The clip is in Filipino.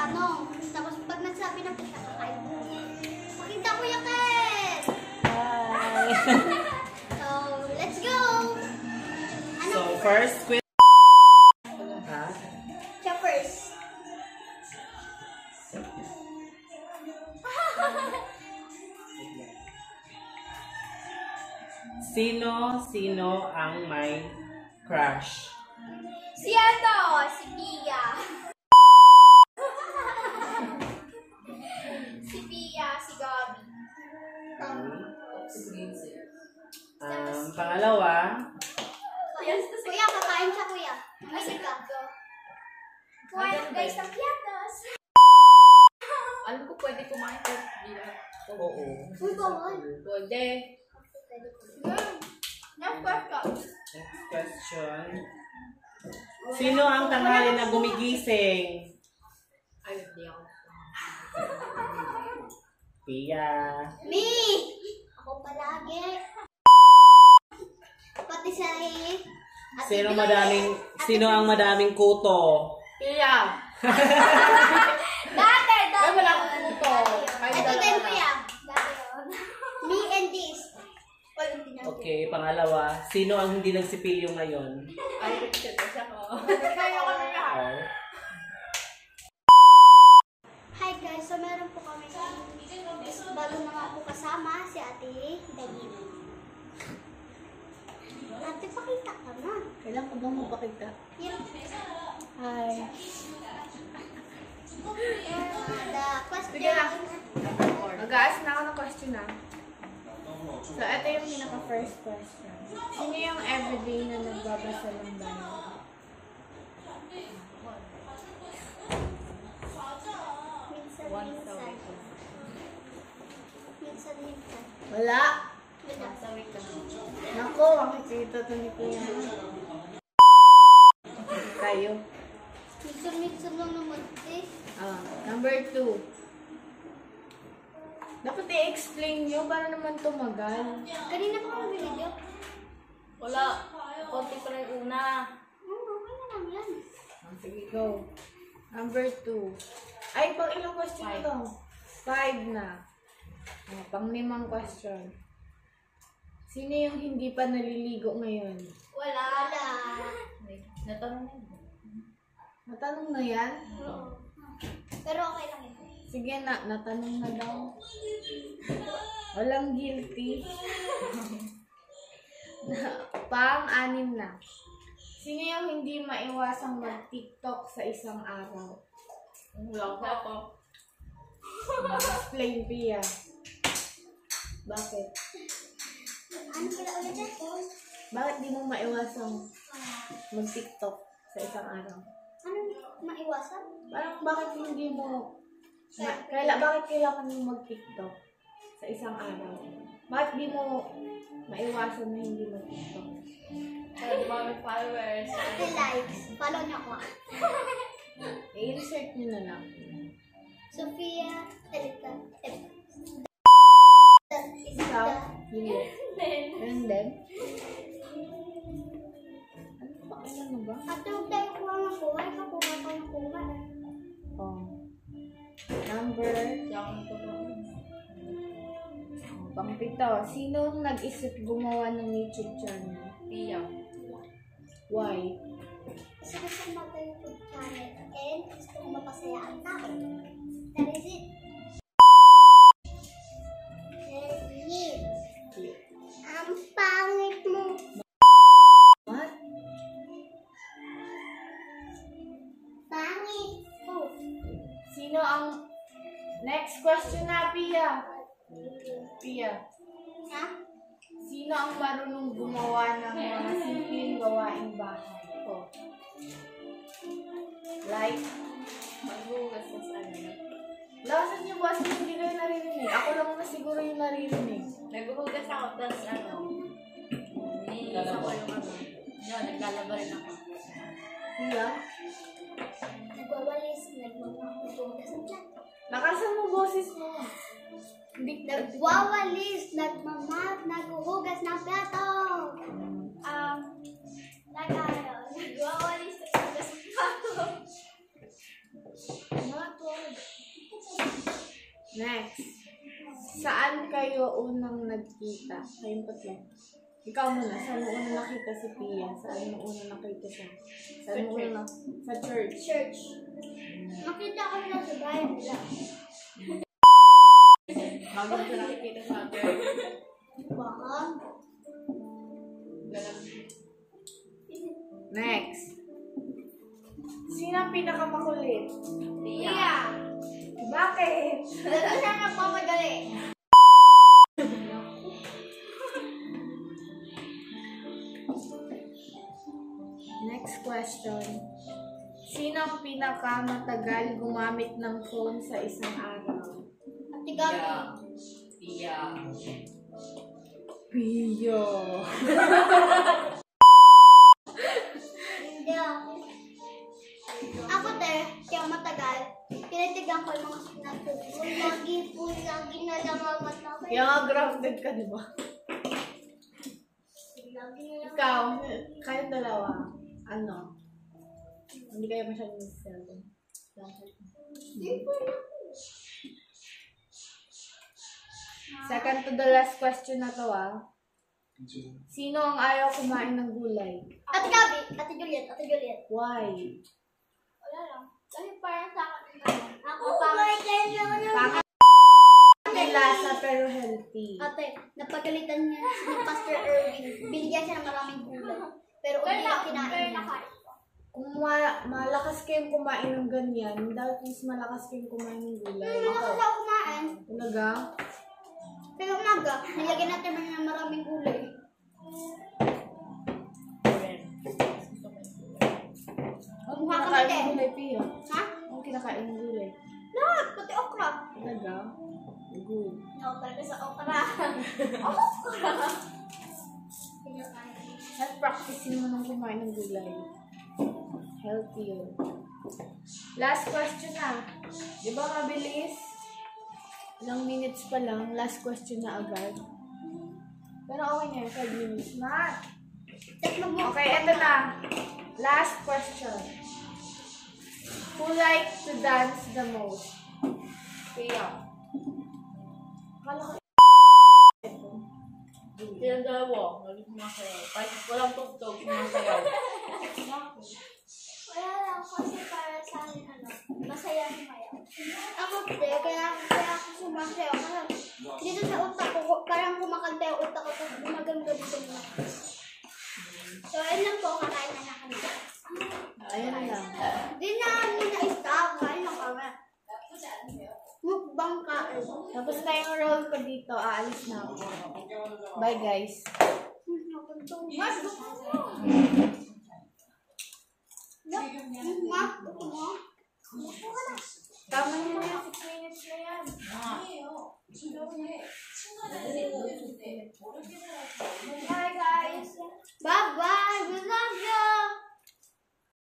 magtatanong. Tapos pag nagsabi na po siya, kakain mo. Pakita ko yung Ken! Hi! So, let's go! So, first question. Ha? Siya first. Sino ang may crush? Si si Pia. Si Pia, si Gabi. Pangalawa. Kuya, kakain siya, kuya. Ay, sige. Kuya, guys, ang piatas. Alam ko pwede kumain ko. Oo. Uy, bawal. Pwede. Next question. Sino ang tanghali na gumigising? Ay, hindi ako. Pia. Me! Ako palagi. Pati sa Sino ang madaming kuto? Pia! Dati! Ay, wala akong kuto. Ito din, kuya. Dati yun. Me and this. Okay, pangalawa. Sino ang hindi nagsipilyo ngayon? Ay, picture ko siya ko. Kaya ko na yan. Oh. Hi guys, so meron po kami bago na nga po kasama si Ate Danilo. Ate, pakita ka na. Kailan ko bang mapakita? Here. Hi. The question. Sige lang. Mag-aas na ako ng question na. So, ito yung pinaka-first question. Sino yung everyday na nagbabasa ng Bible? Minsan. Wala. Wala. Naku, makikita ito ni Kuya. Tayo. Minsan lang naman eh. Number 2. Dapat i-explain nyo para naman tumagal. Kanina pa kami video. Wala. Konti pa rin una. Okay na lang yan. Sige, go. Number 2. Ay, pang ilang question ito? 5 na. Pang 5 question. Sino yung hindi pa naliligo ngayon? Wala. Natanong na yun. Natanong na yan? Oo. Pero okay lang ito. Sige na, natanong na daw. Walang guilty. Pang-6 na. Sino yung hindi maiwasang mag-TikTok sa isang araw? Wala ko ako. Explain, Pia. Bakit? Ano pala ulit ito? Bakit di mo maiwasang mag-TikTok sa isang araw? Ano maiwasan? Parang bakit hindi mo... bakit kailangan mo mag-TikTok sa isang araw? Bakit di mo maiwasan na hindi mag-TikTok? Para mga followers. Ate likes. Follow niyo ako. I-insert nyo na lang. Sophia Elita. Ikaw? Hindi. And then? Ano pa? Ilan mo ba? At yung tayo kuha ng kuha, kakuha ko ng kuha. Oh. Number? Pang-7. Sino nag-isip gumawa ng YouTube channel? Pia. Why? Kasi gusto ko mag-YouTube channel and gusto ko mapasaya ang tao. That is it. Ang pangit mo. What? Pangit mo. Sino ang... Next question na, Pia. Pia. Ha? Sino ang marunong gumawa ng mga simpleng gawaing bahay? Oh. Like, maghugas sa salina. Lasan niyo ba? Hindi kayo naririnig. Ako lang na siguro yung naririnig. Naghuhugas ako, tapos isa ko yung naglalaba rin ako. Iya? Nagwawalis, nagmamahugas ng plato. Nakasan mo boses mo? Nagwawalis, naghuhugas ng plato. Nagwawalis, naghuhugas ng plato. Next. Saan kayo unang nagkita? Kayong tatlo. Ikaw muna. Saan mo unang nakita si Pia? Saan mo unang nakita siya? Saan mo unang sa church? Church. Nakita ko na sa bahay nila. Bago mo siya nakikita sa church. Baka. Next. Sino ang pinakamakulit? Iya. Bakit? Dito siya nagpamadali. Next question. Sino ang pinakamatagal gumamit ng phone sa isang araw? Ate Gabi. Tia. Pio. Hindi ako. Ako te, kaya matagal. Tinitigan ko yung mga sinasabi ko. Lagi na lang mamata ko. Kaya nga grounded ka, di ba? Lagi na lang. Ikaw, kayong dalawa, ano? Hindi kayo masyadong nagsasabi. Second to the last question na to, Sino ang ayaw kumain ng gulay? Ate Gabi, Ate Juliet, Ate Juliet. Why? Wala lang. Kasi parang sa akin ako parang Bakit? May lasa pero healthy. ate, napagalitan niya si Pastor Erwin. Binigyan siya ng maraming gulay. Pero hindi na kinain niya. Kung malakas kayong kumain ng ganyan, dapat mas malakas kayong kumain ng gulay. Hindi na kasi ako kumain. Talaga? Pero umaga, nilagyan natin ng maraming gulay. Ang Mukha ka kinakain mate. ng gulay, Pia? Ha? Ang kinakain ng gulay? Lahat, pati okra. Talaga? Good. Oo, talaga sa okra. Okra. At practice mo nang kumain ng gulay. Healthy yun. Last question na. Di ba mabilis? Ilang minutes pa lang. Last question na agad. Pero okay na yun. 5 minutes. Mat! Okay, eto na. Last question. Who likes to dance the most? Kaya. Akala ko Silang dalawa, lagi sumasayaw. Kahit walang tugtog, sumasayaw. Wala lang kasi para sa akin, masaya sumayaw. Ako kaya ako sumasayaw. Kasi dito sa utak ko, parang kumakanta yung utak ko, tapos gumaganda dito muna. So, ayun lang po, kakain na na kami. ayun lang. Hindi na muna i-stop, kain na kami. Mukbang kain. Tapos na yung roll ko dito. Aalis na ako. Bye, guys. Tama nyo na yung 6 minutes na yan. Hi guys!